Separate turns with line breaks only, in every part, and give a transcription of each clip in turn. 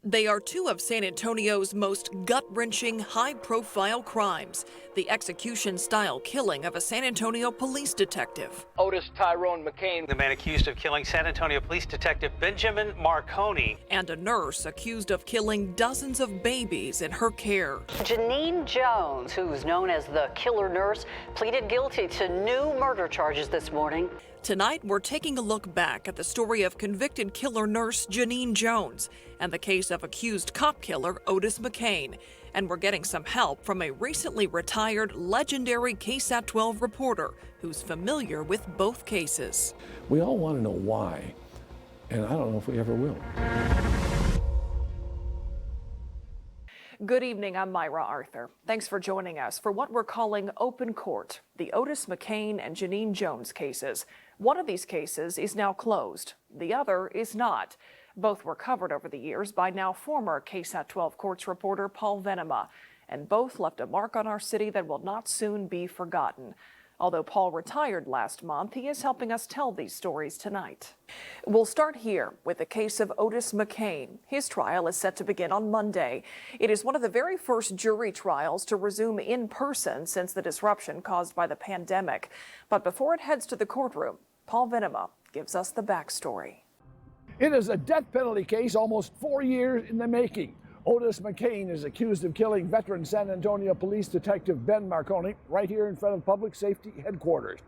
They are two of San Antonio's most gut-wrenching, high-profile crimes. The execution-style killing of a San Antonio police detective.
Otis Tyrone McKane,
the man accused of killing San Antonio police detective Benjamin Marconi.
And a nurse accused of killing dozens of babies in her care.
Genene Jones, who's known as the killer nurse, pleaded guilty to new murder charges this morning.
Tonight, we're taking a look back at the story of convicted killer nurse Genene Jones and the case of accused cop killer Otis McKane. And we're getting some help from a recently retired legendary KSAT 12 reporter who's familiar with both cases.
We all want to know why, and I don't know if we ever will.
Good evening, I'm Myra Arthur. Thanks for joining us for what we're calling Open Court, the Otis McKane and Genene Jones cases. One of these cases is now closed. The other is not. Both were covered over the years by now former KSAT 12 Courts reporter Paul Venema, and both left a mark on our city that will not soon be forgotten. Although Paul retired last month, he is helping us tell these stories tonight. We'll start here with the case of Otis McKane. His trial is set to begin on Monday. It is one of the very first jury trials to resume in person since the disruption caused by the pandemic. But before it heads to the courtroom, Paul Venema gives us the backstory.
It is a death penalty case almost 4 years in the making. Otis McKane is accused of killing veteran San Antonio police detective Ben Marconi right here in front of public safety headquarters.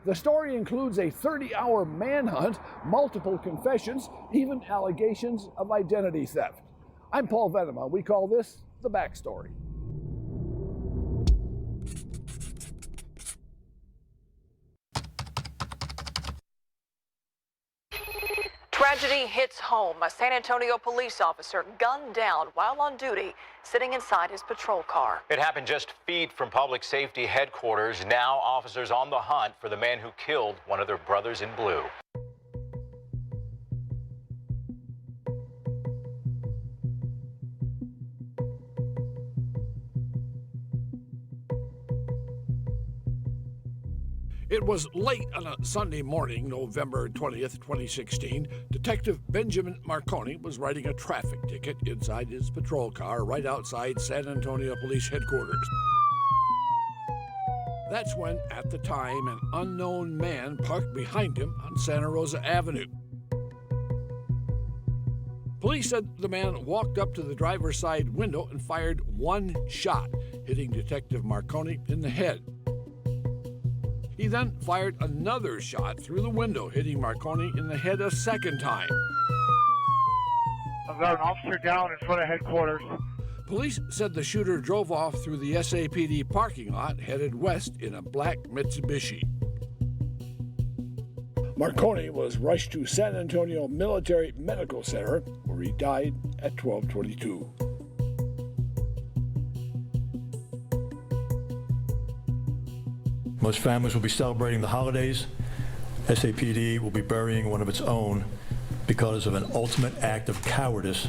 The story includes a 30-hour manhunt, multiple confessions, even allegations of identity theft. I'm Paul Venema. We call this the backstory.
Tragedy hits home. A San Antonio police officer gunned down while on duty, sitting inside his patrol car.
It happened just feet from public safety headquarters. Now officers on the hunt for the man who killed one of their brothers in blue.
It was late on a Sunday morning, November 20th, 2016. Detective Benjamin Marconi was writing a traffic ticket inside his patrol car right outside San Antonio Police Headquarters. That's when, at the time, an unknown man parked behind him on Santa Rosa Avenue. Police said the man walked up to the driver's side window and fired one shot, hitting Detective Marconi in the head. He then fired another shot through the window, hitting Marconi in the head a second time.
I've got an officer down in front of headquarters.
Police said the shooter drove off through the SAPD parking lot, headed west in a black Mitsubishi. Marconi was rushed to San Antonio Military Medical Center, where he died at 12:22.
Most families will be celebrating the holidays. SAPD will be burying one of its own because of an ultimate act of cowardice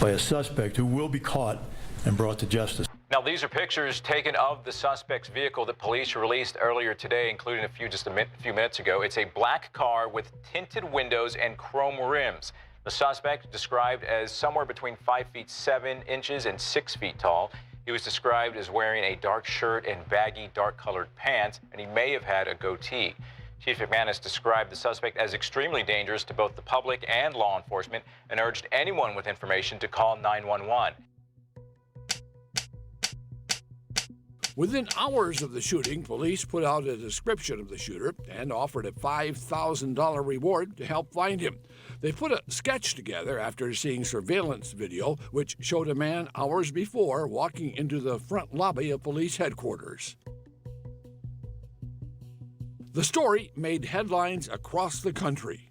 by a suspect who will be caught and brought to justice.
Now, these are pictures taken of the suspect's vehicle that police released earlier today, including a few minutes ago. It's a black car with tinted windows and chrome rims. The suspect, described as somewhere between 5'7" and 6 feet tall. He was described as wearing a dark shirt and baggy, dark-colored pants, and he may have had a goatee. Chief McManus described the suspect as extremely dangerous to both the public and law enforcement and urged anyone with information to call 911.
Within hours of the shooting, police put out a description of the shooter and offered a $5,000 reward to help find him. They put a sketch together after seeing surveillance video, which showed a man hours before walking into the front lobby of police headquarters. The story made headlines across the country.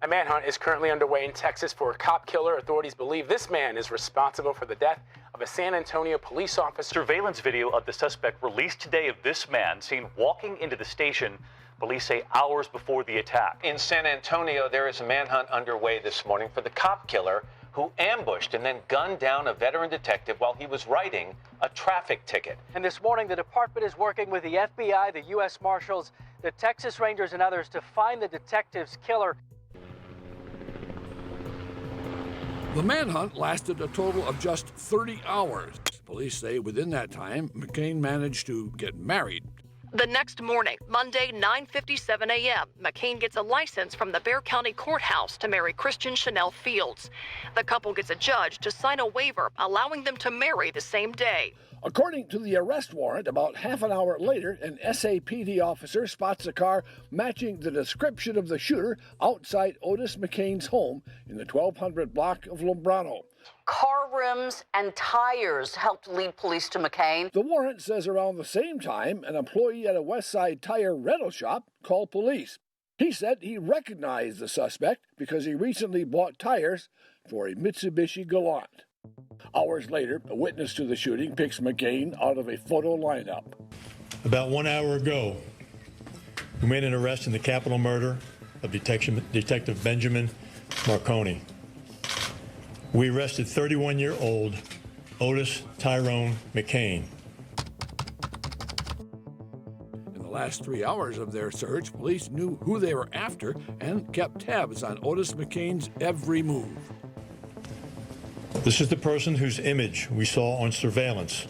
A manhunt is currently underway in Texas for a cop killer. Authorities believe this man is responsible for the death of a San Antonio police officer.
Surveillance video of the suspect released today of this man seen walking into the station, police say hours before the attack.
In San Antonio, there is a manhunt underway this morning for the cop killer who ambushed and then gunned down a veteran detective while he was writing a traffic ticket.
And this morning, the department is working with the FBI, the U.S. Marshals, the Texas Rangers, and others to find the detective's killer.
The manhunt lasted a total of just 30 hours. Police say within that time, McKane managed to get married.
The next morning, Monday, 9:57 a.m., McKane gets a license from the Bexar County Courthouse to marry Christian Chanel Fields. The couple gets a judge to sign a waiver allowing them to marry the same day.
According to the arrest warrant, about half an hour later, an SAPD officer spots a car matching the description of the shooter outside Otis McKane's home in the 1200 block of Lombrano.
Car rims and tires helped lead police to McKane.
The warrant says around the same time, an employee at a West Side tire rental shop called police. He said he recognized the suspect because he recently bought tires for a Mitsubishi Galant. Hours later, a witness to the shooting picks McKane out of a photo lineup.
About 1 hour ago, we made an arrest in the capital murder of Detective Benjamin Marconi. We arrested 31-year-old Otis Tyrone McKane.
In the last 3 hours of their search, police knew who they were after and kept tabs on Otis McKane's every move.
This is the person whose image we saw on surveillance.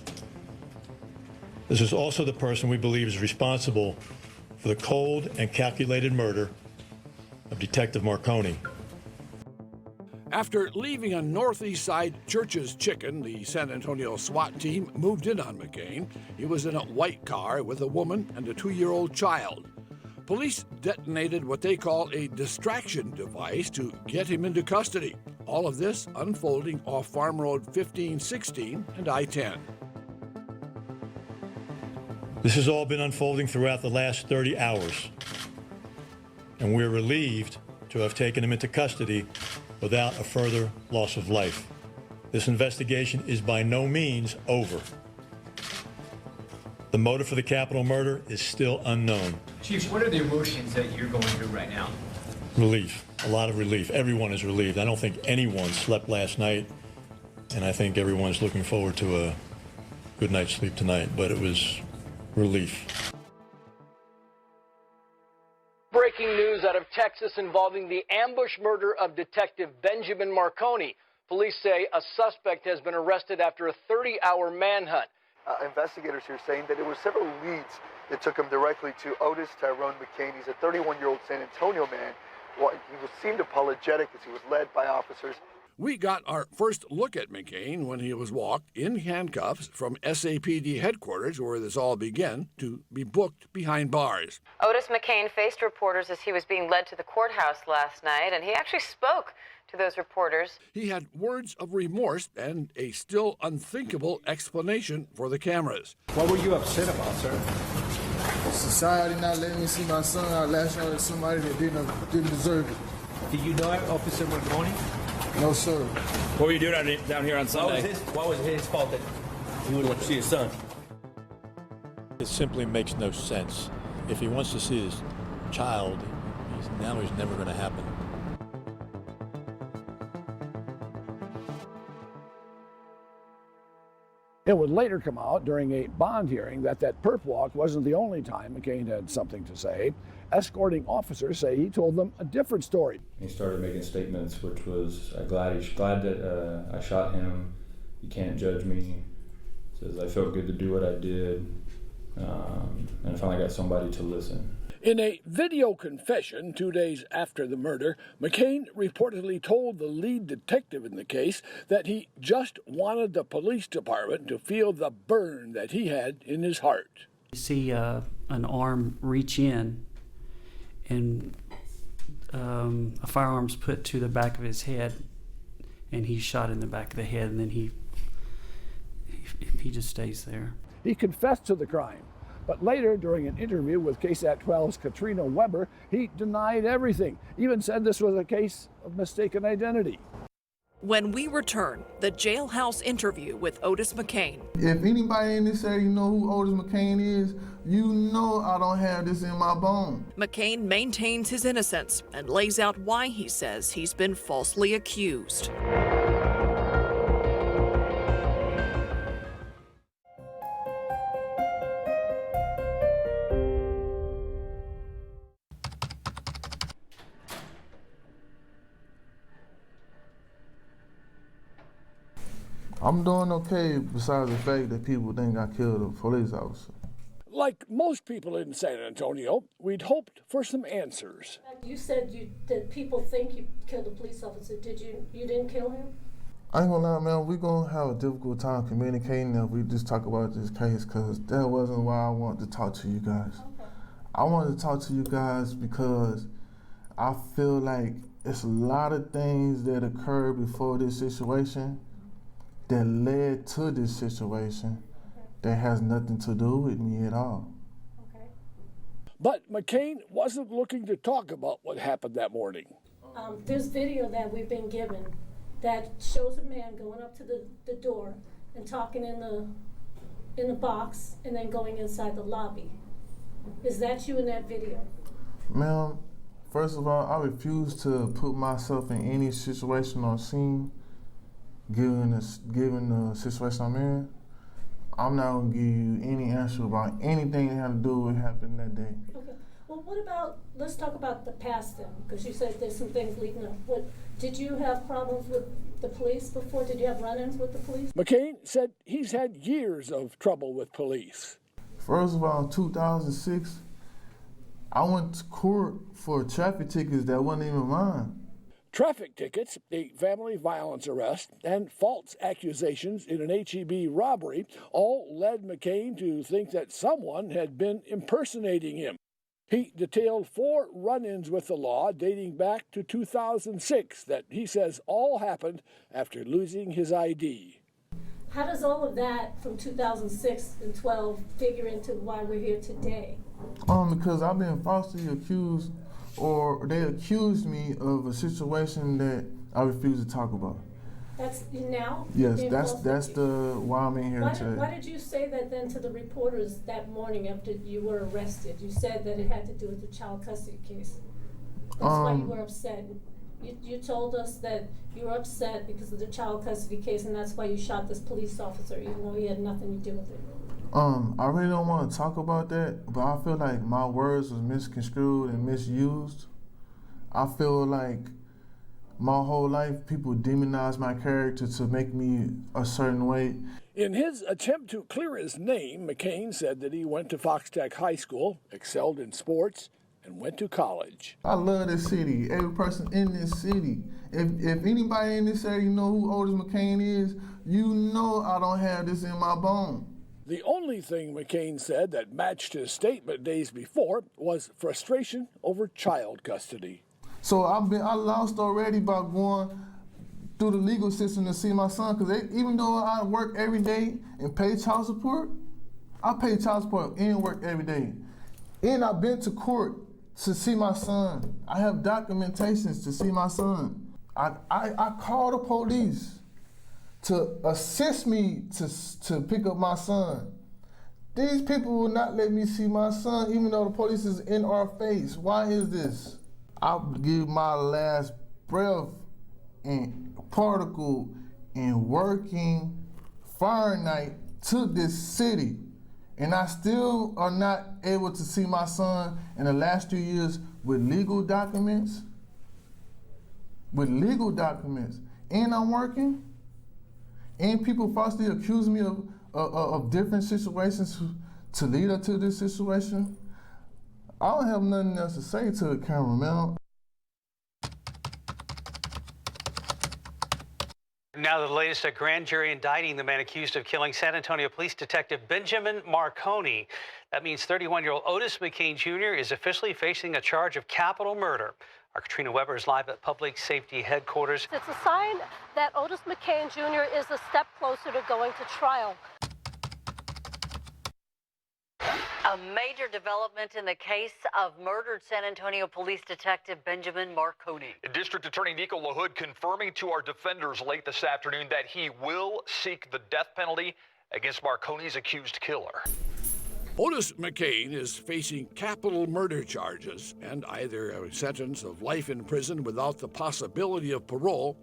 This is also the person we believe is responsible for the cold and calculated murder of Detective Marconi.
After leaving a Northeast Side Church's Chicken, the San Antonio SWAT team moved in on McKane. He was in a white car with a woman and a 2-year-old child. Police detonated what they call a distraction device to get him into custody. All of this unfolding off Farm Road 1516 and I-10.
This has all been unfolding throughout the last 30 hours, and we're relieved to have taken him into custody without a further loss of life. This investigation is by no means over. The motive for the capital murder is still unknown.
Chief, what are the emotions that you're going through right now?
Relief, a lot of relief. Everyone is relieved. I don't think anyone slept last night, and I think everyone's looking forward to a good night's sleep tonight, but it was relief.
Breaking news out of Texas involving the ambush murder of Detective Benjamin Marconi. Police say a suspect has been arrested after a 30-hour manhunt.
Investigators here saying that it was several leads that took him directly to Otis Tyrone McKane. He's a 31-year-old San Antonio man. Well, he seemed apologetic as he was led by officers.
We got our first look at McKane when he was walked in handcuffs from SAPD headquarters, where this all began, to be booked behind bars.
Otis McKane faced reporters as he was being led to the courthouse last night, and he actually spoke to those reporters.
He had words of remorse and a still unthinkable explanation for the cameras.
What were you upset about, sir?
Society not letting me see my son. I lashed out at somebody that didn't deserve it.
Do you know Officer Marconi?
No, sir.
What were you doing down here on Sunday?
What was his fault that you wouldn't want to see his son?
It simply makes no sense. If he wants to see his child, he's never going to happen.
It would later come out during a bond hearing that perp walk wasn't the only time McKane had something to say. Escorting officers say he told them a different story.
He started making statements, which was, glad that I shot him. You can't judge me. Says I felt good to do what I did, and I finally got somebody to listen.
In a video confession 2 days after the murder, McKane reportedly told the lead detective in the case that he just wanted the police department to feel the burn that he had in his heart.
You see an arm reach in and a firearm's put to the back of his head, and he's shot in the back of the head, and then he just stays there.
He confessed to the crime. But later, during an interview with KSAT 12's Katrina Weber, he denied everything, even said this was a case of mistaken identity.
When we return, the jailhouse interview with Otis McKane.
If anybody in this area know who Otis McKane is, you know I don't have this in my bones.
McKane maintains his innocence and lays out why he says he's been falsely accused.
I'm doing okay besides the fact that people think I killed a police officer.
Like most people in San Antonio, we'd hoped for some answers.
You said that people think you killed a police officer. You didn't kill him?
I ain't gonna lie, man, we're gonna have a difficult time communicating if we just talk about this case, because that wasn't why I wanted to talk to you guys. Okay. I wanted to talk to you guys because I feel like it's a lot of things that occurred before this situation that led to this situation that has nothing to do with me at all.
Okay. But McKane wasn't looking to talk about what happened that morning.
There's video that we've been given that shows a man going up to the door and talking in the box and then going inside the lobby. Is that you in that video?
Ma'am, first of all, I refuse to put myself in any situation or scene given the situation I'm in. I'm not gonna give you any answer about anything that had to do with what happened that day.
Okay. Well, what about, let's talk about the past then, because you said there's some things leading up. Did you have problems with the police before? Did you have run-ins with the police?
McKane said he's had years of trouble with police.
First of all, in 2006, I went to court for traffic tickets that wasn't even mine.
Traffic tickets, a family violence arrest, and false accusations in an HEB robbery all led McKane to think that someone had been impersonating him. He detailed 4 run-ins with the law dating back to 2006 that he says all happened after losing his ID.
How does all of that from 2006 and 12 figure into why we're here today?
Because I've been falsely accused, or they accused me of a situation that I refuse to talk about.
That's now?
Yes, that's why I'm in here today.
Why did you say that then to the reporters that morning after you were arrested? You said that it had to do with the child custody case. That's why you were upset. You told us that you were upset because of the child custody case, and that's why you shot this police officer, even though he had nothing to do with it.
I really don't want to talk about that, but I feel like my words was misconstrued and misused. I feel like my whole life people demonized my character to make me a certain way.
In his attempt to clear his name, McKane said that he went to Fox Tech High School, excelled in sports, and went to college.
I love this city, every person in this city. If anybody in this area know who Otis McKane is, you know I don't have this in my bone.
The only thing McKane said that matched his statement days before was frustration over child custody.
So I lost already by going through the legal system to see my son, because even though I work every day and pay child support, I pay child support and work every day. And I've been to court to see my son. I have documentations to see my son. I called the police to assist me to pick up my son. These people will not let me see my son even though the police is in our face. Why is this? I give my last breath and particle and working Fahrenheit to this city. And I still are not able to see my son in the last 2 years with legal documents. And I'm working. And people falsely accuse me of different situations to lead up to this situation. I don't have nothing else to say to the camera, man.
Now the latest, a grand jury indicting the man accused of killing San Antonio Police Detective Benjamin Marconi. That means 31-year-old Otis McKane Jr. is officially facing a charge of capital murder. Our Katrina Weber is live at Public Safety Headquarters.
It's a sign that Otis McKane Jr. is a step closer to going to trial.
A major development in the case of murdered San Antonio Police Detective Benjamin Marconi.
District Attorney Nico LaHood confirming to our defenders late this afternoon that he will seek the death penalty against Marconi's accused killer.
Otis McKane is facing capital murder charges and either a sentence of life in prison without the possibility of parole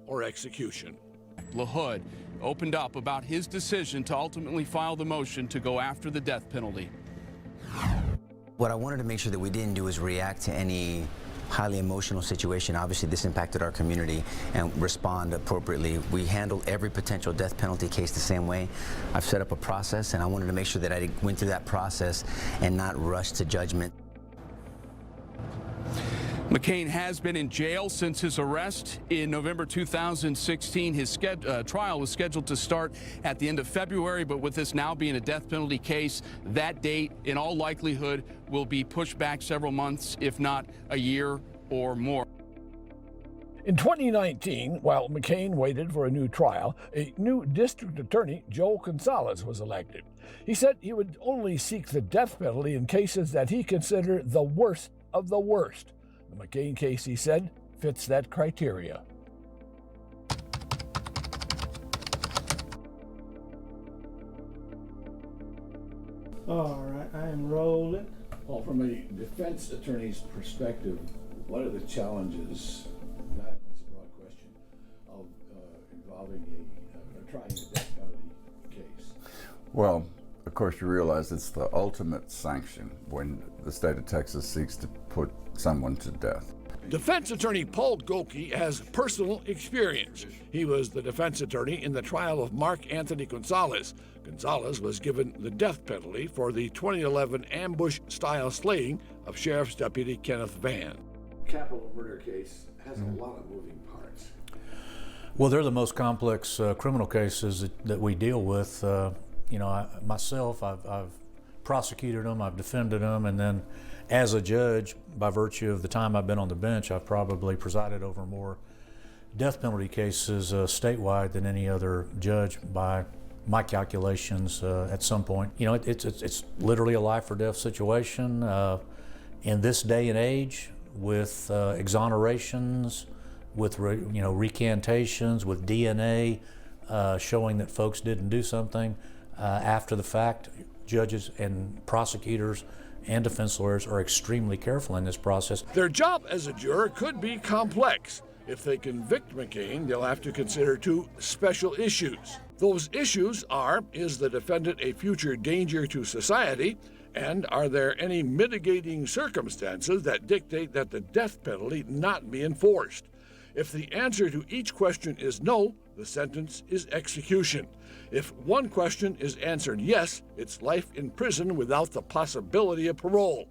or execution.
LaHood opened up about his decision to ultimately file the motion to go after the death penalty.
What I wanted to make sure that we didn't do is react to any
highly emotional situation. Obviously, this impacted our community, and respond appropriately. We handled every potential death penalty case the same way. I've set up a process, and I wanted to make sure that I went through that process and not rush to judgment.
McKane has been in jail since his arrest in November 2016. His trial was scheduled to start at the end of February, but with this now being a death penalty case, that date, in all likelihood, will be pushed back several months, if not a year or more.
In 2019, while McKane waited for a new trial, a new district attorney, Joe Gonzalez, was elected. He said he would only seek the death penalty in cases that he considered the worst of the worst. The McKane case, he said, fits that criteria.
All right, I am rolling.
Well, from a defense attorney's perspective, what are the challenges, that's a broad question, of involving trying a death penalty case?
Well, of course, you realize it's the ultimate sanction when the state of Texas seeks to put someone to death.
Defense attorney Paul Goelke has personal experience. He was the defense attorney in the trial of Mark Anthony Gonzalez. Gonzalez was given the death penalty for the 2011 ambush-style slaying of Sheriff's Deputy Kenneth Van.
Capital murder case has a lot of moving parts.
Well, they're the most complex criminal cases that we deal with. You know, myself, I've prosecuted them, I've defended them, and then as a judge, by virtue of the time I've been on the bench, I've probably presided over more death penalty cases statewide than any other judge by my calculations at some point. You know, it's literally a life or death situation. In this day and age, with exonerations, with recantations, with DNA showing that folks didn't do something after the fact, judges and prosecutors and defense lawyers are extremely careful in this process.
Their job as a juror could be complex. If they convict McKane, they'll have to consider two special issues. Those issues are, is the defendant a future danger to society? And are there any mitigating circumstances that dictate that the death penalty not be enforced? If the answer to each question is no, the sentence is execution. If one question is answered yes, it's life in prison without the possibility of parole.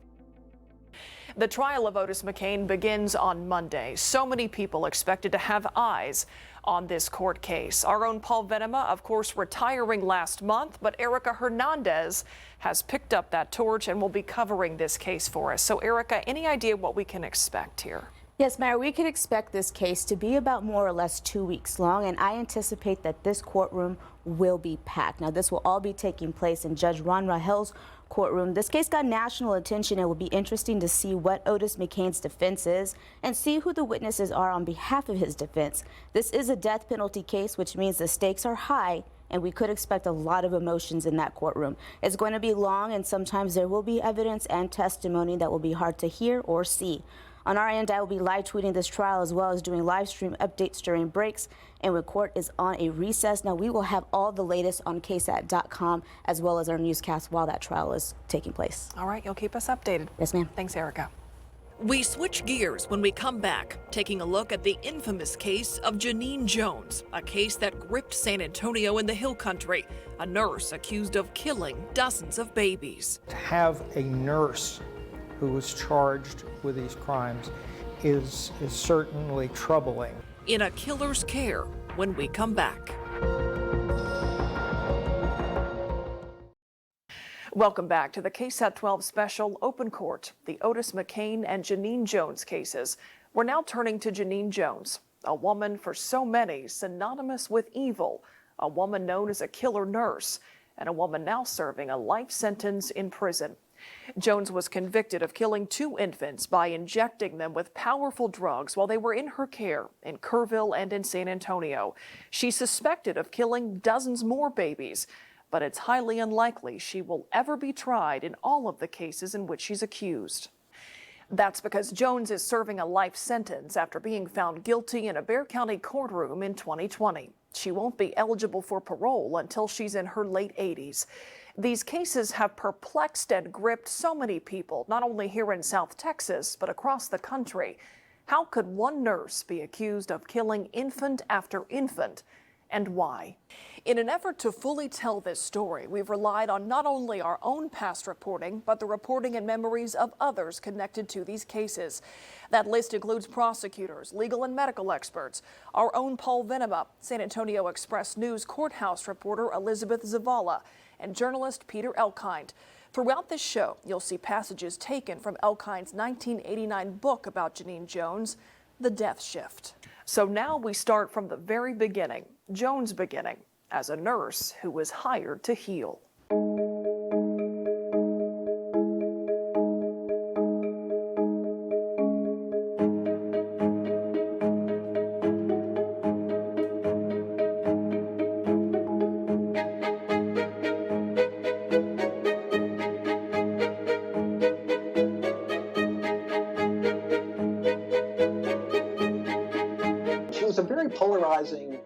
The trial of Otis McKane begins on Monday. So many people expected to have eyes on this court case. Our own Paul Venema, of course, retiring last month, but Erica Hernandez has picked up that torch and will be covering this case for us. So, Erica, any idea what we can expect here?
Yes, Mayor, we can expect this case to be about more or less 2 weeks long, and I anticipate that this courtroom will be packed. Now, this will all be taking place in Judge Ron Rahel's courtroom. This case got national attention. It will be interesting to see what Otis McKane's defense is and see who the witnesses are on behalf of his defense. This is a death penalty case, which means the stakes are high, and we could expect a lot of emotions in that courtroom. It's going to be long, and sometimes there will be evidence and testimony that will be hard to hear or see. On our end, I will be live tweeting this trial as well as doing live stream updates during breaks. And when court is on a recess, now we will have all the latest on KSAT.com as well as our newscast while that trial is taking place.
All right, you'll keep us updated.
Yes, ma'am.
Thanks, Erica.
We switch gears when we come back, taking a look at the infamous case of Genene Jones, a case that gripped San Antonio in the Hill Country, a nurse accused of killing dozens of babies.
To have a nurse who was charged with these crimes is certainly troubling.
In a killer's care when we come back.
Welcome back to the KSAT 12 special Open Court, the Otis McKane and Genene Jones cases. We're now turning to Genene Jones, a woman for so many synonymous with evil, a woman known as a killer nurse, and a woman now serving a life sentence in prison. Jones was convicted of killing 2 infants by injecting them with powerful drugs while they were in her care in Kerrville and in San Antonio. She's suspected of killing dozens more babies, but it's highly unlikely she will ever be tried in all of the cases in which she's accused. That's because Jones is serving a life sentence after being found guilty in a Bexar County courtroom in 2020. She won't be eligible for parole until she's in her late 80s. These cases have perplexed and gripped so many people, not only here in South Texas, but across the country. How could one nurse be accused of killing infant after infant, and why? In an effort to fully tell this story, we've relied on not only our own past reporting, but the reporting and memories of others connected to these cases. That list includes prosecutors, legal and medical experts, our own Paul Venema, San Antonio Express News courthouse reporter Elizabeth Zavala, and journalist Peter Elkind. Throughout this show, you'll see passages taken from Elkind's 1989 book about Genene Jones, The Death Shift. So now we start from the very beginning, Jones' beginning, as a nurse who was hired to heal.
She was a very polarizing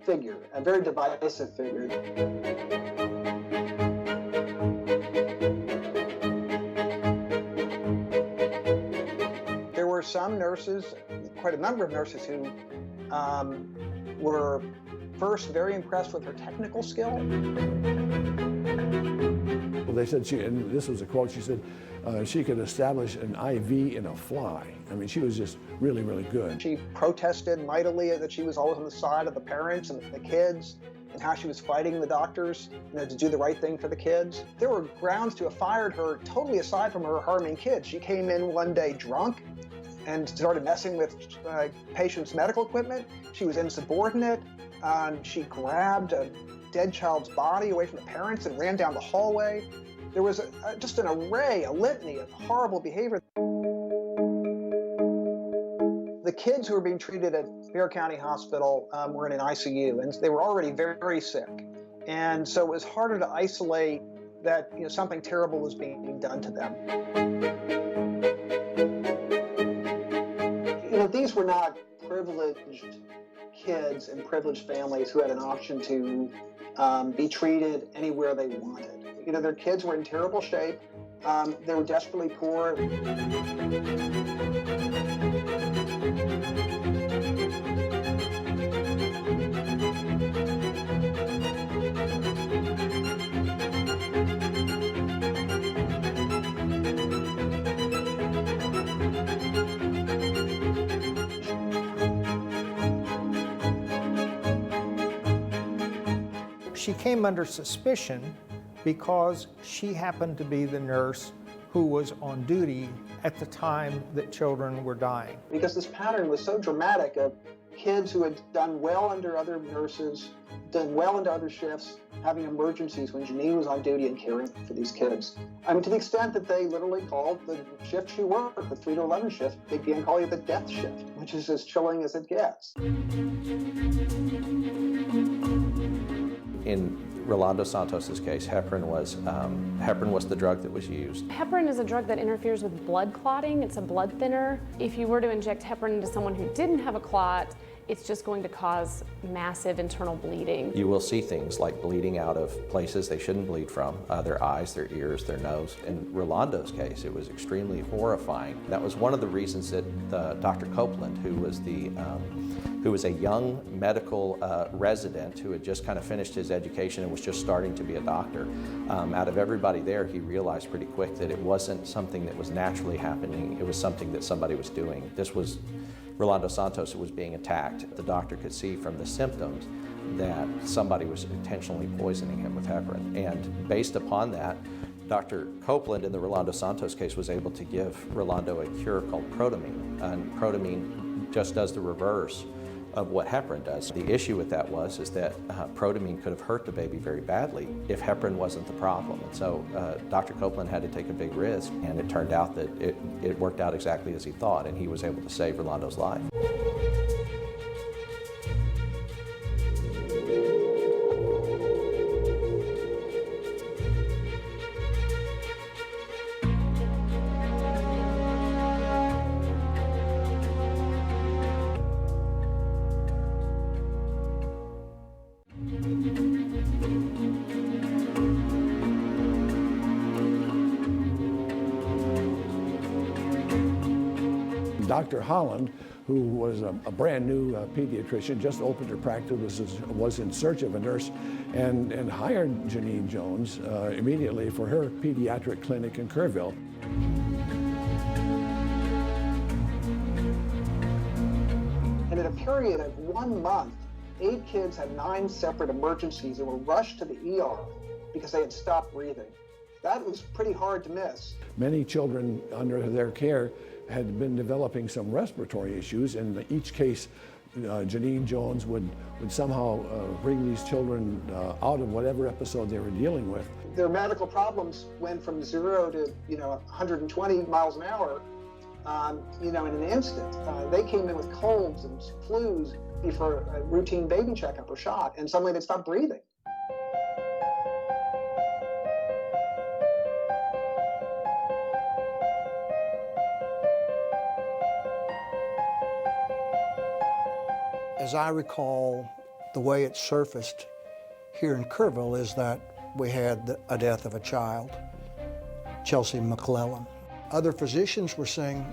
figure, a very divisive figure. There were some nurses, quite a number of nurses, who were first very impressed with her technical skill.
Well, they said and this was a quote, she said, she could establish an IV in a fly. I mean, she was just really, really good.
She protested mightily that she was always on the side of the parents and the kids, and how she was fighting the doctors, to do the right thing for the kids. There were grounds to have fired her totally aside from her harming kids. She came in one day drunk and started messing with patients' medical equipment. She was insubordinate. She grabbed a dead child's body away from the parents and ran down the hallway. There was just an array, a litany of horrible behavior. The kids who were being treated at Bexar County Hospital were in an ICU, and they were already very, very sick. And so it was harder to isolate that something terrible was being done to them. These were not privileged kids in privileged families who had an option to be treated anywhere they wanted. Their kids were in terrible shape. They were desperately poor.
She came under suspicion because she happened to be the nurse who was on duty at the time that children were dying.
Because this pattern was so dramatic of kids who had done well under other nurses, done well into other shifts, having emergencies when Genene was on duty and caring for these kids. I mean, to the extent that they literally called the shift she worked, the 3 to 11 shift, they began calling it the death shift, which is as chilling as it gets.
In Rolando Santos's case, heparin was the drug that was used.
Heparin is a drug that interferes with blood clotting. It's a blood thinner. If you were to inject heparin into someone who didn't have a clot, it's just going to cause massive internal bleeding.
You will see things like bleeding out of places they shouldn't bleed from, their eyes, their ears, their nose. In Rolando's case, it was extremely horrifying. That was one of the reasons that Dr. Copeland, who was a young medical resident who had just kind of finished his education and was just starting to be a doctor, out of everybody there, he realized pretty quick that it wasn't something that was naturally happening, it was something that somebody was doing. This was Rolando Santos who was being attacked. The doctor could see from the symptoms that somebody was intentionally poisoning him with heparin. And based upon that, Dr. Copeland in the Rolando Santos case was able to give Rolando a cure called protamine. And protamine just does the reverse of what heparin does. The issue with that is that protamine could have hurt the baby very badly if heparin wasn't the problem. And so Dr. Copeland had to take a big risk, and it turned out that it worked out exactly as he thought, and he was able to save Rolando's life.
Dr. Holland, who was a brand new pediatrician, just opened her practice, was in search of a nurse, and hired Genene Jones immediately for her pediatric clinic in Kerrville.
And in a period of 1 month, 8 kids had 9 separate emergencies and were rushed to the ER because they had stopped breathing. That was pretty hard to miss.
Many children under their care had been developing some respiratory issues, and in each case, Genene Jones would somehow bring these children out of whatever episode they were dealing with.
Their medical problems went from 0 to 120 miles an hour, in an instant. They came in with colds and flus before a routine baby checkup or shot, and suddenly they stopped breathing.
As I recall, the way it surfaced here in Kerrville is that we had a death of a child, Chelsea McClellan. Other physicians were saying,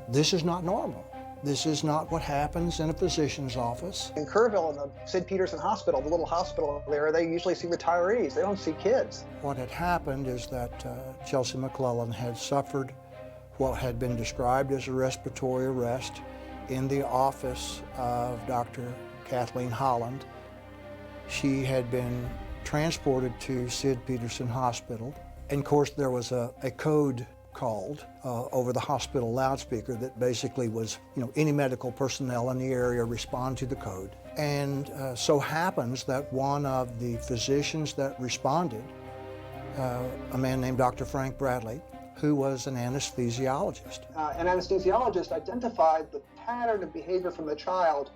this is not normal. This is not what happens in a physician's office.
In Kerrville, in the Sid Peterson Hospital, the little hospital there, they usually see retirees. They don't see kids.
What had happened is that Chelsea McClellan had suffered what had been described as a respiratory arrest in the office of Dr. Kathleen Holland. She had been transported to Sid Peterson Hospital. And of course, there was a code called over the hospital loudspeaker that basically was, any medical personnel in the area respond to the code. And so happens that one of the physicians that responded, a man named Dr. Frank Bradley, who was an anesthesiologist.
An anesthesiologist identified the pattern of behavior from the child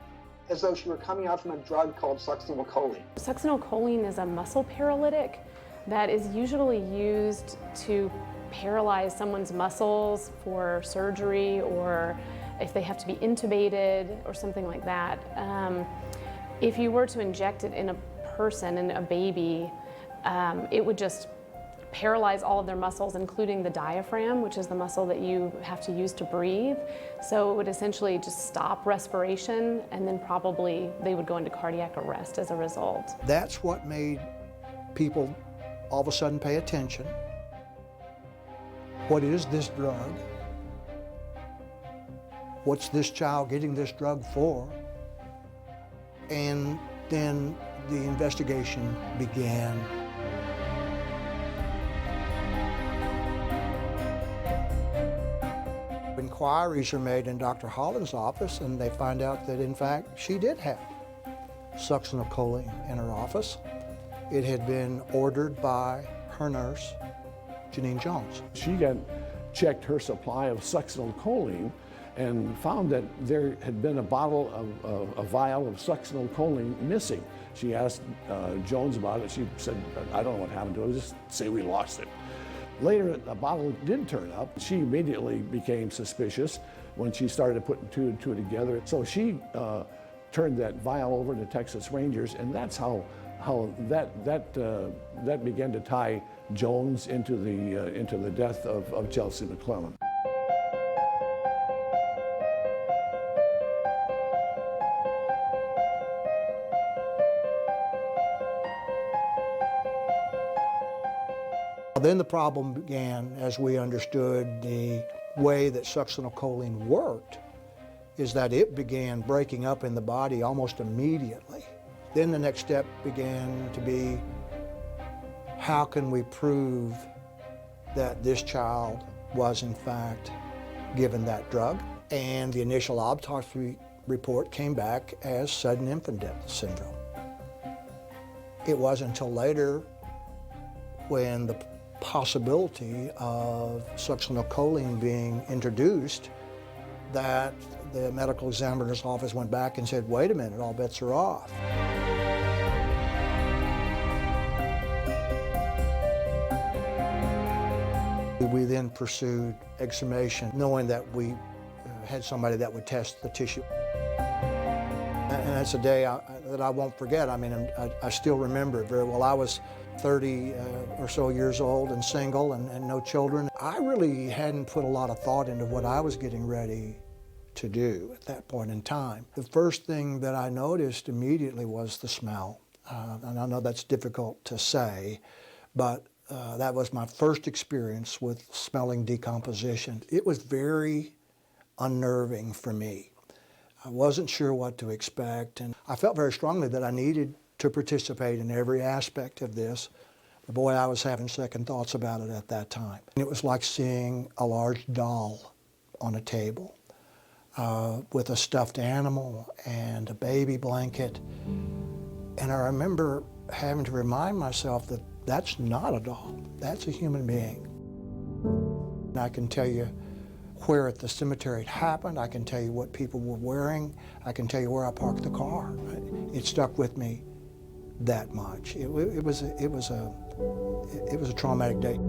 as though she were coming out from a drug called succinylcholine.
Succinylcholine is a muscle paralytic that is usually used to paralyze someone's muscles for surgery, or if they have to be intubated or something like that. If you were to inject it in a person, in a baby, it would just paralyze all of their muscles, including the diaphragm, which is the muscle that you have to use to breathe. So it would essentially just stop respiration, and then probably they would go into cardiac arrest as a result.
That's what made people all of a sudden pay attention. What is this drug? What's this child getting this drug for? And then the investigation began. Inquiries are made in Dr. Holland's office, and they find out that, in fact, she did have succinylcholine in her office. It had been ordered by her nurse, Genene Jones.
She checked her supply of succinylcholine and found that there had been a vial of succinylcholine missing. She asked Jones about it. She said, I don't know what happened to it, just say we lost it. Later, a bottle did turn up. She immediately became suspicious when she started putting 2 and 2 together. So she turned that vial over to Texas Rangers, and that's how that began to tie Jones into the death of Chelsea McClellan.
Then the problem began as we understood the way that succinylcholine worked, is that it began breaking up in the body almost immediately. Then the next step began to be, how can we prove that this child was in fact given that drug? And the initial autopsy report came back as sudden infant death syndrome. It wasn't until later, when the possibility of succinylcholine being introduced, that the medical examiner's office went back and said, wait a minute, all bets are off. We then pursued exhumation, knowing that we had somebody that would test the tissue. And that's a day that I won't forget. I mean, I still remember it very well. I was 30 or so years old and single and no children. I really hadn't put a lot of thought into what I was getting ready to do at that point in time. The first thing that I noticed immediately was the smell. And I know that's difficult to say, but that was my first experience with smelling decomposition. It was very unnerving for me. I wasn't sure what to expect, and I felt very strongly that I needed to participate in every aspect of this. But boy, I was having second thoughts about it at that time. It was like seeing a large doll on a table with a stuffed animal and a baby blanket. And I remember having to remind myself that that's not a doll, that's a human being. And I can tell you where at the cemetery it happened, I can tell you what people were wearing, I can tell you where I parked the car. It stuck with me that much. It was a traumatic day.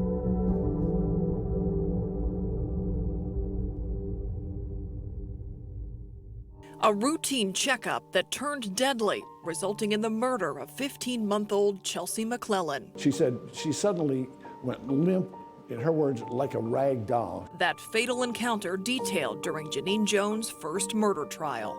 A routine checkup that turned deadly, resulting in the murder of 15-month-old Chelsea McClellan.
She said she suddenly went limp, in her words, like a rag doll.
That fatal encounter detailed during Genene Jones' first murder trial.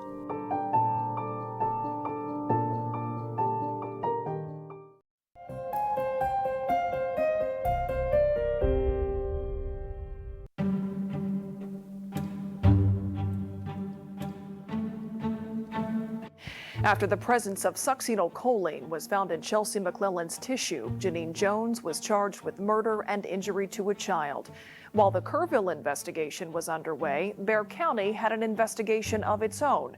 After the presence of succinylcholine was found in Chelsea McClellan's tissue, Genene Jones was charged with murder and injury to a child. While the Kerrville investigation was underway, Bexar County had an investigation of its own.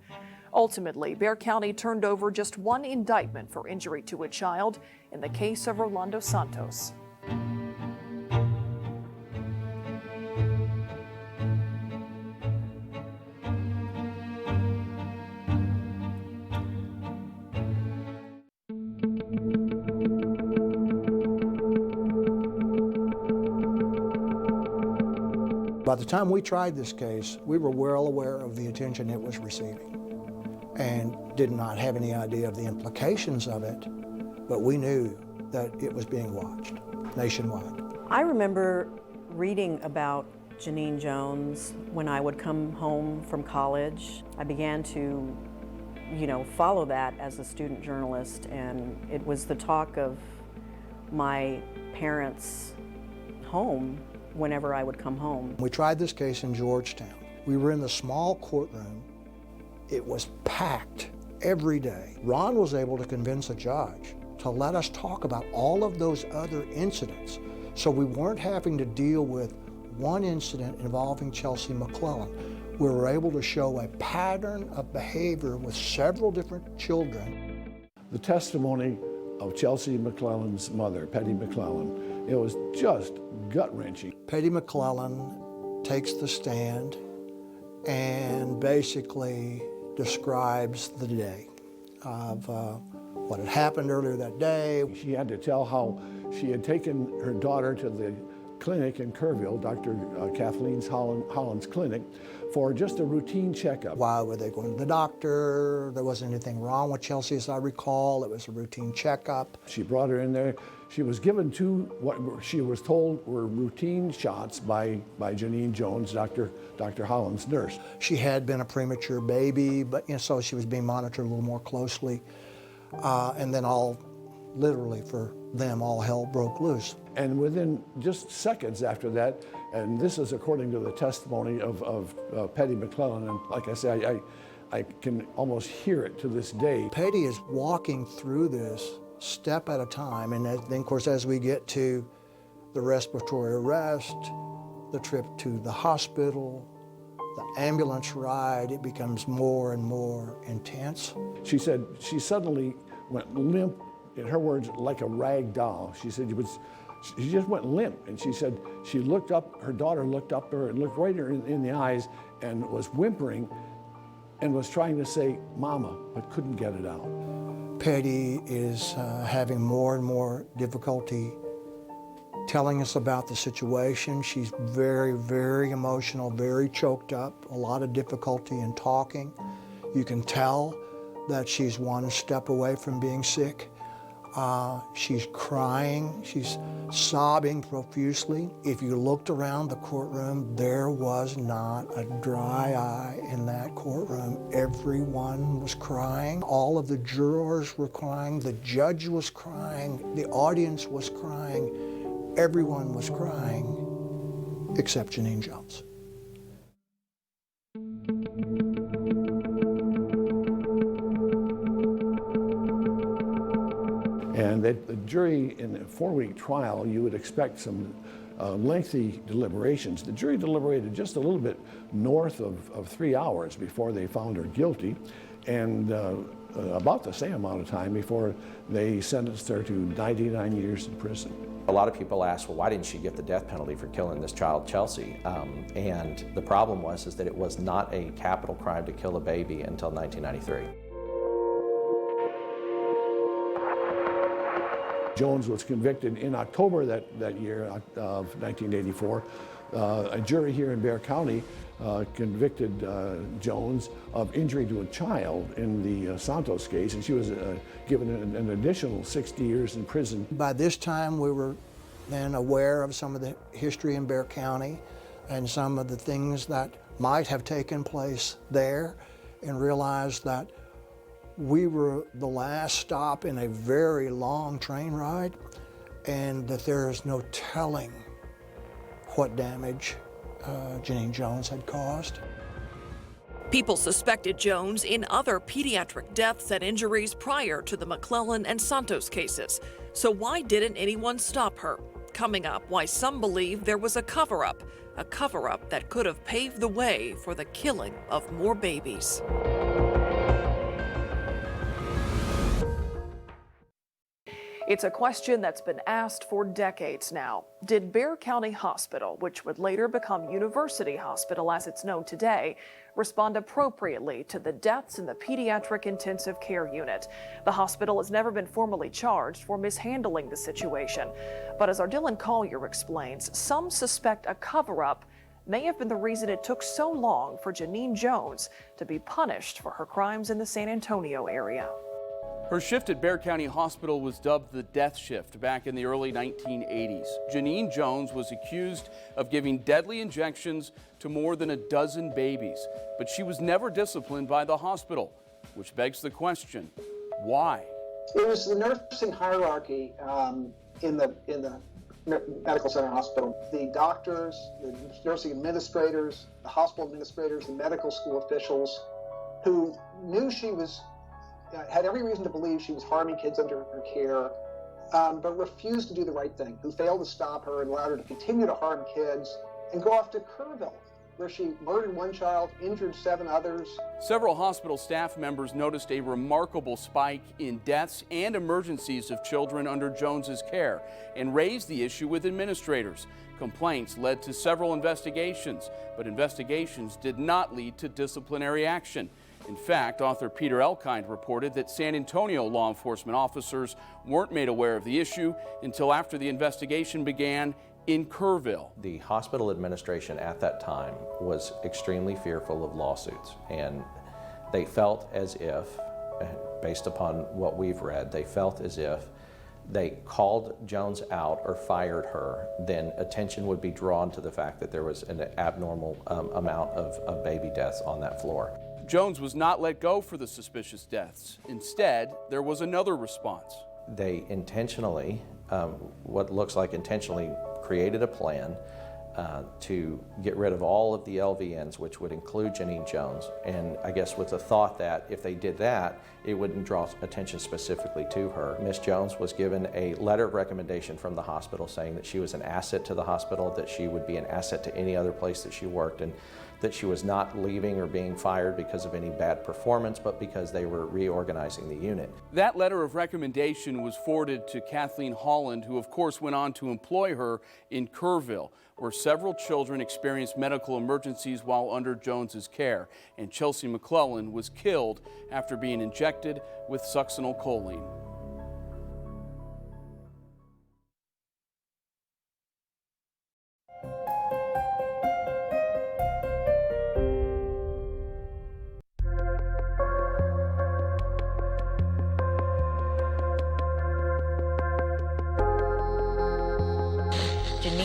Ultimately, Bexar County turned over just one indictment for injury to a child in the case of Rolando Santos.
By the time we tried this case, we were well aware of the attention it was receiving and did not have any idea of the implications of it, but we knew that it was being watched nationwide.
I remember reading about Genene Jones when I would come home from college. I began to, follow that as a student journalist, and it was the talk of my parents' home whenever I would come home.
We tried this case in Georgetown. We were in the small courtroom. It was packed every day. Ron was able to convince a judge to let us talk about all of those other incidents, so we weren't having to deal with one incident involving Chelsea McClellan. We were able to show a pattern of behavior with several different children.
The testimony of Chelsea McClellan's mother, Petty McClellan, it was just gut-wrenching.
Petty McClellan takes the stand and basically describes the day of what had happened earlier that day.
She had to tell how she had taken her daughter to the clinic in Kerrville, Dr. Kathleen Holland's clinic, for just a routine checkup.
Why were they going to the doctor? There wasn't anything wrong with Chelsea, as I recall. It was a routine checkup.
She brought her in there. She was given what she was told were routine shots by Genene Jones, Dr. Holland's nurse.
She had been a premature baby, but so she was being monitored a little more closely. And then literally for them, all hell broke loose.
And within just seconds after that, and this is according to the testimony of Petty McClellan, and like I say, I can almost hear it to this day.
Petty is walking through this step at a time, and then of course as we get to the respiratory arrest, the trip to the hospital, the ambulance ride, it becomes more and more intense.
She said she suddenly went limp, in her words, like a rag doll. She said she just went limp, and she said she looked up, her daughter looked up at her and looked right at her in the eyes and was whimpering and was trying to say, "Mama," but couldn't get it out.
Petty is having more and more difficulty telling us about the situation. She's very, very emotional, very choked up, a lot of difficulty in talking. You can tell that she's one step away from being sick. She's crying, she's sobbing profusely. If you looked around the courtroom, there was not a dry eye in that courtroom. Everyone was crying. All of the jurors were crying. The judge was crying. The audience was crying. Everyone was crying except Genene Jones.
And the jury, in a 4-week trial, you would expect some lengthy deliberations. The jury deliberated just a little bit north of 3 hours before they found her guilty, and about the same amount of time before they sentenced her to 99 years in prison.
A lot of people ask, well, why didn't she get the death penalty for killing this child, Chelsea? And the problem was that it was not a capital crime to kill a baby until 1993.
Jones was convicted in October that year of 1984. A jury here in Bexar County convicted Jones of injury to a child in the Santos case, and she was given an additional 60 years in prison.
By this time, we were then aware of some of the history in Bexar County and some of the things that might have taken place there, and realized that we were the last stop in a very long train ride, and that there is no telling what damage Genene Jones had caused.
People suspected Jones in other pediatric deaths and injuries prior to the McClellan and Santos cases. So why didn't anyone stop her? Coming up, why some believe there was a cover-up that could have paved the way for the killing of more babies.
It's a question that's been asked for decades now. Did Bexar County Hospital, which would later become University Hospital as it's known today, respond appropriately to the deaths in the pediatric intensive care unit? The hospital has never been formally charged for mishandling the situation. But as our Dylan Collier explains, some suspect a cover-up may have been the reason it took so long for Genene Jones to be punished for her crimes in the San Antonio area.
Her shift at Bexar County Hospital was dubbed the death shift back in the early 1980s. Genene Jones was accused of giving deadly injections to more than a dozen babies, but she was never disciplined by the hospital, which begs the question, why?
It was the nursing hierarchy in the medical center hospital. The doctors, the nursing administrators, the hospital administrators, the medical school officials who knew she was had every reason to believe she was harming kids under her care, but refused to do the right thing, who failed to stop her and allowed her to continue to harm kids and go off to Kerrville, where she murdered one child, injured 7 others.
Several hospital staff members noticed a remarkable spike in deaths and emergencies of children under Jones's care and raised the issue with administrators. Complaints led to several investigations, but investigations did not lead to disciplinary action. In fact, author Peter Elkind reported that San Antonio law enforcement officers weren't made aware of the issue until after the investigation began in Kerrville.
The hospital administration at that time was extremely fearful of lawsuits, and they felt as if, based upon what we've read, they felt as if they called Jones out or fired her, then attention would be drawn to the fact that there was an abnormal amount of baby deaths on that floor.
Jones was not let go for the suspicious deaths. Instead, there was another response.
They intentionally, what looks like intentionally, created a plan to get rid of all of the LVNs, which would include Genene Jones, and I guess with the thought that if they did that, it wouldn't draw attention specifically to her. Miss Jones was given a letter of recommendation from the hospital saying that she was an asset to the hospital, that she would be an asset to any other place that she worked, and that she was not leaving or being fired because of any bad performance, but because they were reorganizing the unit.
That letter of recommendation was forwarded to Kathleen Holland, who of course went on to employ her in Kerrville, where several children experienced medical emergencies while under Jones's care, and Chelsea McClellan was killed after being injected with succinylcholine.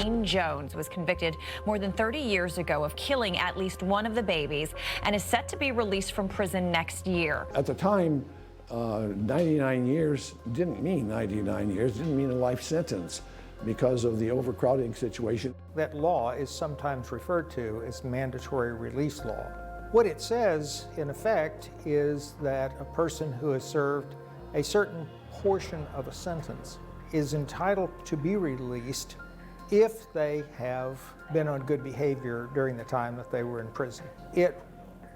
Genene Jones was convicted more than 30 years ago of killing at least one of the babies and is set to be released from prison next year.
At the time, 99 years didn't mean 99 years, didn't mean a life sentence because of the overcrowding situation.
That law is sometimes referred to as mandatory release law. What it says, in effect, is that a person who has served a certain portion of a sentence is entitled to be released if they have been on good behavior during the time that they were in prison. It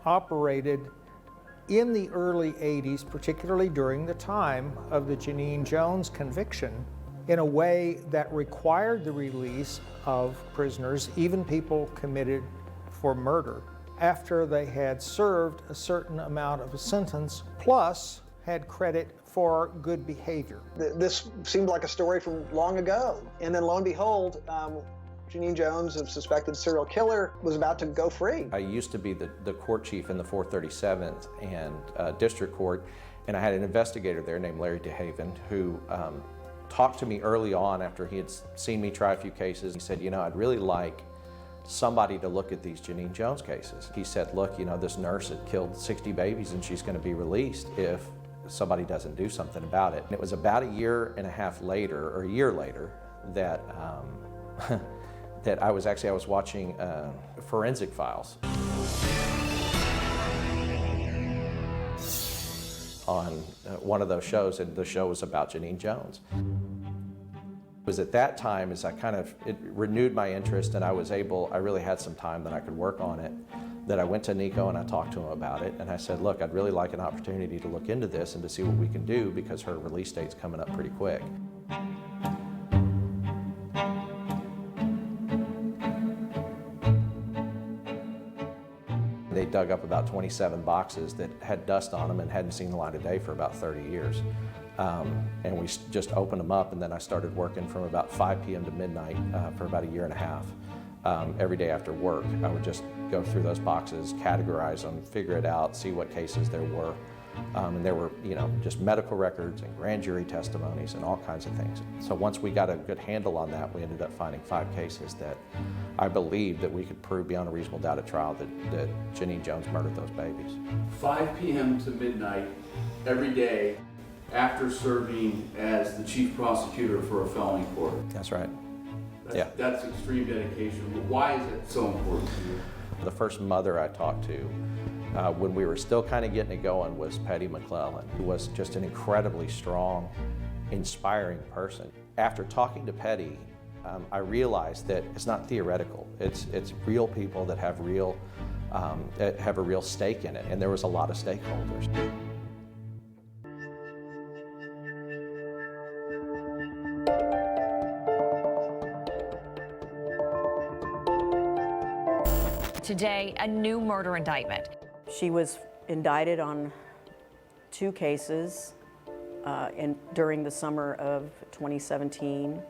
operated in the early 80s, particularly during the time of the Genene Jones conviction, in a way that required the release of prisoners, even people committed for murder, after they had served a certain amount of a sentence, plus had credit for good behavior.
This seemed like a story from long ago, and then lo and behold, Genene Jones, a suspected serial killer, was about to go free.
I used to be the court chief in the 437th and District Court, and I had an investigator there named Larry DeHaven who talked to me early on after he had seen me try a few cases. He said, you know, I'd really like somebody to look at these Genene Jones cases. He said, look, you know, this nurse had killed 60 babies and she's going to be released if somebody doesn't do something about it. And it was about a year and a half later, or a year later, that that I was watching Forensic Files on one of those shows, and the show was about Genene Jones. It was at that time as it renewed my interest, and I really had some time that I could work on it, that I went to Nico and I talked to him about it, and I said, look, I'd really like an opportunity to look into this and to see what we can do because her release date's coming up pretty quick. They dug up about 27 boxes that had dust on them and hadn't seen the light of day for about 30 years. And we just opened them up, and then I started working from about 5 p.m. to midnight for about a year and a half. Every day after work, I would just go through those boxes, categorize them, figure it out, see what cases there were. And there were, you know, just medical records and grand jury testimonies and all kinds of things. So once we got a good handle on that, we ended up finding 5 cases that I believed that we could prove beyond a reasonable doubt at trial that Genene Jones murdered those babies.
5 p.m. to midnight every day after serving as the chief prosecutor for a felony court.
That's right.
That's extreme dedication. Why is it so important to you?
The first mother I talked to when we were still kind of getting it going was Patty McClellan, who was just an incredibly strong, inspiring person. After talking to Patty, I realized that it's not theoretical. It's real people that have a real stake in it, and there was a lot of stakeholders.
Today, a new murder indictment.
She was indicted on 2 cases during the summer of 2017.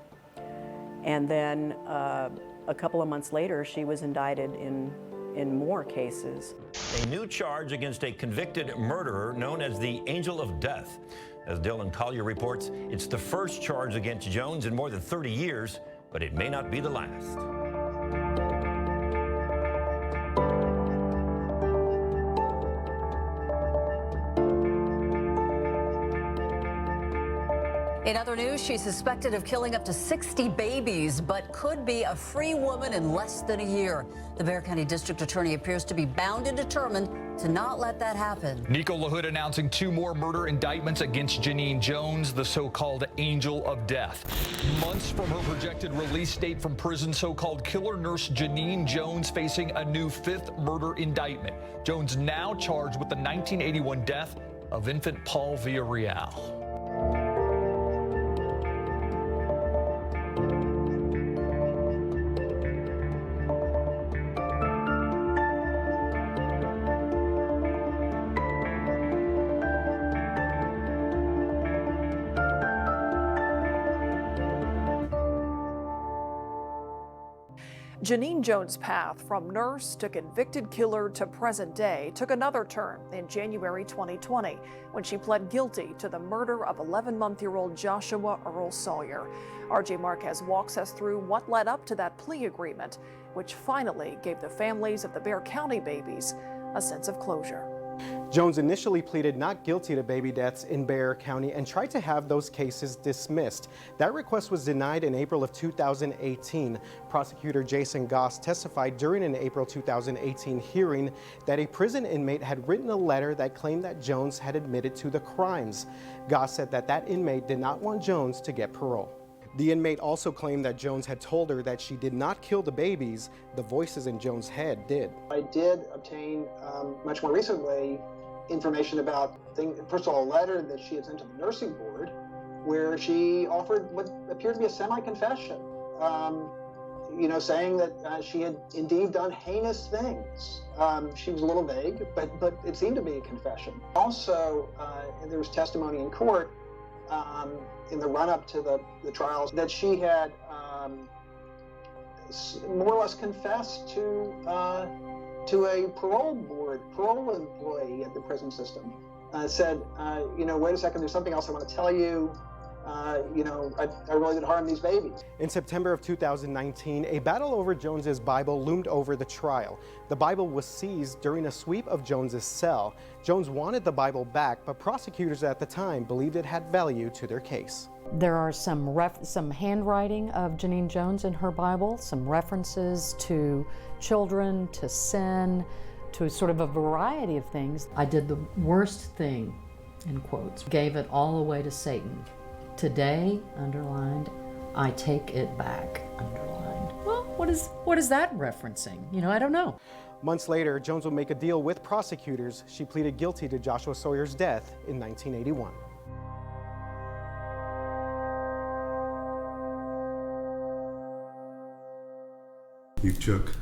And then a couple of months later, she was indicted in more cases.
A new charge against a convicted murderer known as the Angel of Death. As Dylan Collier reports, it's the first charge against Jones in more than 30 years, but it may not be the last.
In other news, she's suspected of killing up to 60 babies, but could be a free woman in less than a year. The Bexar County District Attorney appears to be bound and determined to not let that happen.
Nico LaHood announcing 2 more murder indictments against Genene Jones, the so-called Angel of Death. Months from her projected release date from prison, so-called killer nurse Genene Jones facing a new 5th murder indictment. Jones now charged with the 1981 death of infant Paul Villarreal.
Genene Jones' path from nurse to convicted killer to present day took another turn in January 2020 when she pled guilty to the murder of 11-month-old Joshua Earl Sawyer. RJ Marquez walks us through what led up to that plea agreement, which finally gave the families of the Bexar County babies a sense of closure.
Jones initially pleaded not guilty to baby deaths in Bexar County and tried to have those cases dismissed. That request was denied in April of 2018. Prosecutor Jason Goss testified during an April 2018 hearing that a prison inmate had written a letter that claimed that Jones had admitted to the crimes. Goss said that that inmate did not want Jones to get parole. The inmate also claimed that Jones had told her that she did not kill the babies. The voices in Jones' head did.
I did obtain, much more recently, information about, first of all, a letter that she had sent to the nursing board where she offered what appeared to be a semi-confession, saying that she had indeed done heinous things. She was a little vague, but it seemed to be a confession. Also, there was testimony in court in the run-up to the trials that she had more or less confessed to a parole employee at the prison system. Said, wait a second, there's something else I want to tell you. I really did harm these babies.
In September of 2019, a battle over Jones's Bible loomed over the trial. The Bible was seized during a sweep of Jones's cell. Jones wanted the Bible back, but prosecutors at the time believed it had value to their case.
There are some handwriting of Genene Jones in her Bible, some references to children, to sin, to sort of a variety of things. I did the worst thing, in quotes, gave it all away to Satan. Today, underlined, I take it back, underlined. Well, what is that referencing? I don't know.
Months later, Jones would make a deal with prosecutors. She pleaded guilty to Joshua Sawyer's death in 1981.
You took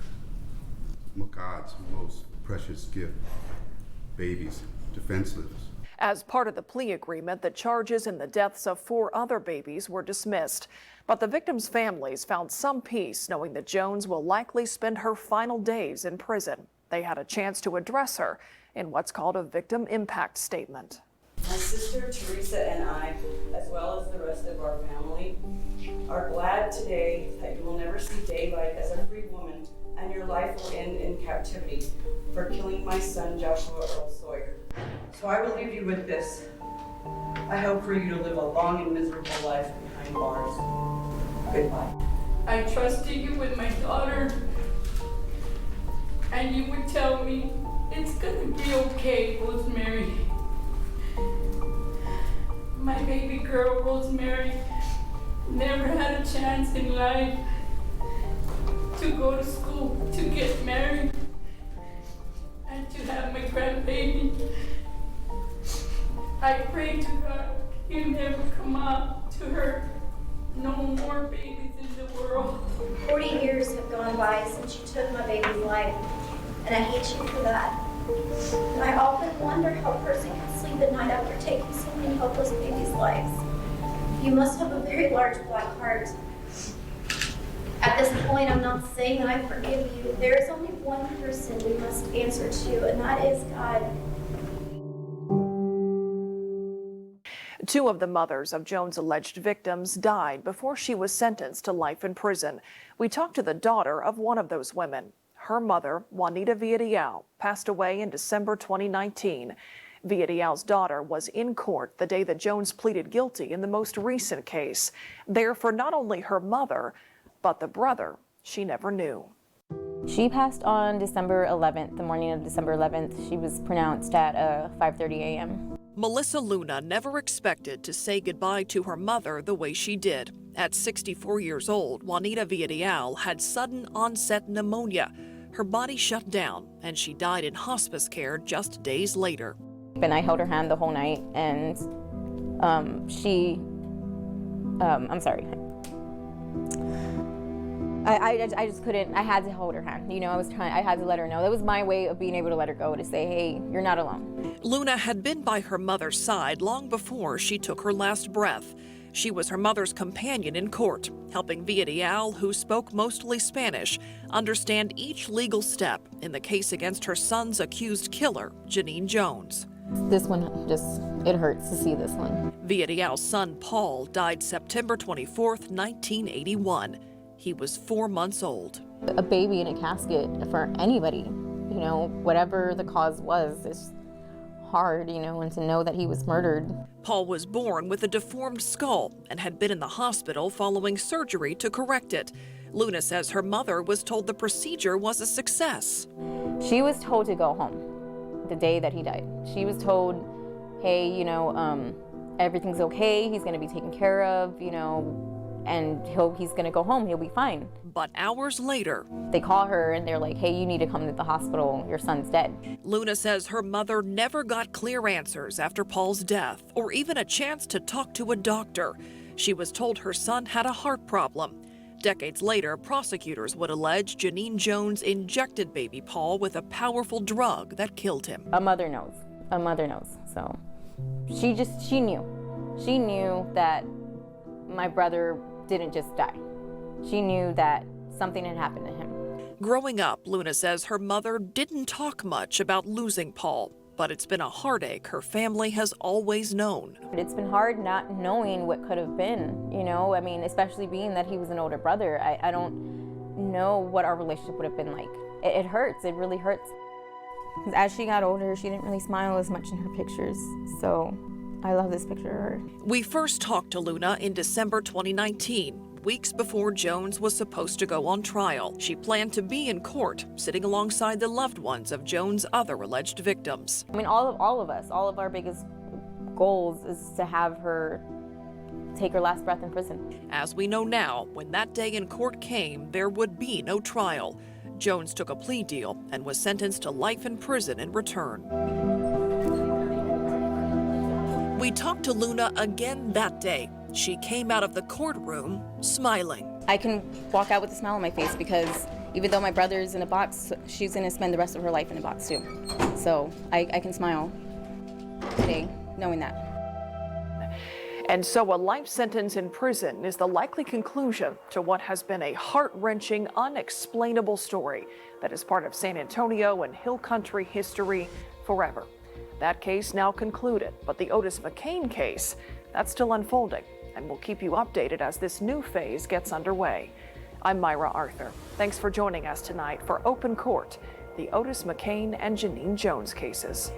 God's most precious gift, babies, defenseless.
As part of the plea agreement, the charges in the deaths of 4 other babies were dismissed. But the victims' families found some peace knowing that Jones will likely spend her final days in prison. They had a chance to address her in what's called a victim impact statement.
My sister Teresa and I, as well as the rest of our family, are glad today that you will never see daylight as a free woman and your life will end in captivity for killing my son Joshua Earl Sawyer. So I will leave you with this. I hope for you to live a long and miserable life behind bars. Goodbye.
I trusted you with my daughter, and you would tell me, it's gonna be okay, Rosemary. My baby girl, Rosemary, never had a chance in life to go to school, to get married, and to have my grandbaby. I pray to God you never come out to her. No more babies in the world.
40 years have gone by since you took my baby's life, and I hate you for that. And I often wonder how a person can sleep at night after taking so many helpless babies' lives. You must have a very large black heart. At this point, I'm not saying that I forgive you. There is only one person we must answer to, and that is God.
2 of the mothers of Jones' alleged victims died before she was sentenced to life in prison. We talked to the daughter of one of those women. Her mother, Juanita Villarreal, passed away in December 2019. Villarreal's daughter was in court the day that Jones pleaded guilty in the most recent case, there for not only her mother, but the brother she never knew.
She passed on December 11th, the morning of December 11th. She was pronounced at 5:30 a.m.
Melissa Luna never expected to say goodbye to her mother the way she did. At 64 years old, Juanita Villarreal had sudden onset pneumonia. Her body shut down, and she died in hospice care just days later.
And I held her hand the whole night, and I just couldn't. I had to hold her hand. I had to let her know. That was my way of being able to let her go, to say, hey, you're not alone.
Luna had been by her mother's side long before she took her last breath. She was her mother's companion in court, helping Villarreal, who spoke mostly Spanish, understand each legal step in the case against her son's accused killer, Genene Jones.
This one it hurts to see this one.
Villarreal's son, Paul, died September 24th, 1981. He was 4 months old.
A baby in a casket for anybody, whatever the cause was, it's hard, and to know that he was murdered.
Paul was born with a deformed skull and had been in the hospital following surgery to correct it. Luna says her mother was told the procedure was a success.
She was told to go home the day that he died. She was told, hey, everything's okay, he's gonna be taken care of, and he's gonna go home, he'll be fine.
But hours later,
they call her and they're like, hey, you need to come to the hospital, your son's dead.
Luna says her mother never got clear answers after Paul's death, or even a chance to talk to a doctor. She was told her son had a heart problem. Decades later, prosecutors would allege Genene Jones injected baby Paul with a powerful drug that killed him.
A mother knows. A mother knows. So she knew. She knew that my brother didn't just die. She knew that something had happened to him.
Growing up, Luna says her mother didn't talk much about losing Paul, but it's been a heartache her family has always known.
It's been hard not knowing what could have been, especially being that he was an older brother. I don't know what our relationship would have been like. It hurts, it really hurts. As she got older, she didn't really smile as much in her pictures, so I love this picture of her.
We first talked to Luna in December 2019. Weeks before Jones was supposed to go on trial. She planned to be in court, sitting alongside the loved ones of Jones' other alleged victims.
All of us, all of our biggest goals is to have her take her last breath in prison.
As we know now, when that day in court came, there would be no trial. Jones took a plea deal and was sentenced to life in prison in return. We talked to Luna again that day. She came out of the courtroom smiling.
I can walk out with a smile on my face because even though my brother's in a box, she's going to spend the rest of her life in a box too. So I can smile today knowing that.
And so a life sentence in prison is the likely conclusion to what has been a heart-wrenching, unexplainable story that is part of San Antonio and Hill Country history forever. That case now concluded, but the Otis McKane case, that's still unfolding. And we'll keep you updated as this new phase gets underway. I'm Myra Arthur. Thanks for joining us tonight for Open Court, the Otis McKane and Genene Jones cases.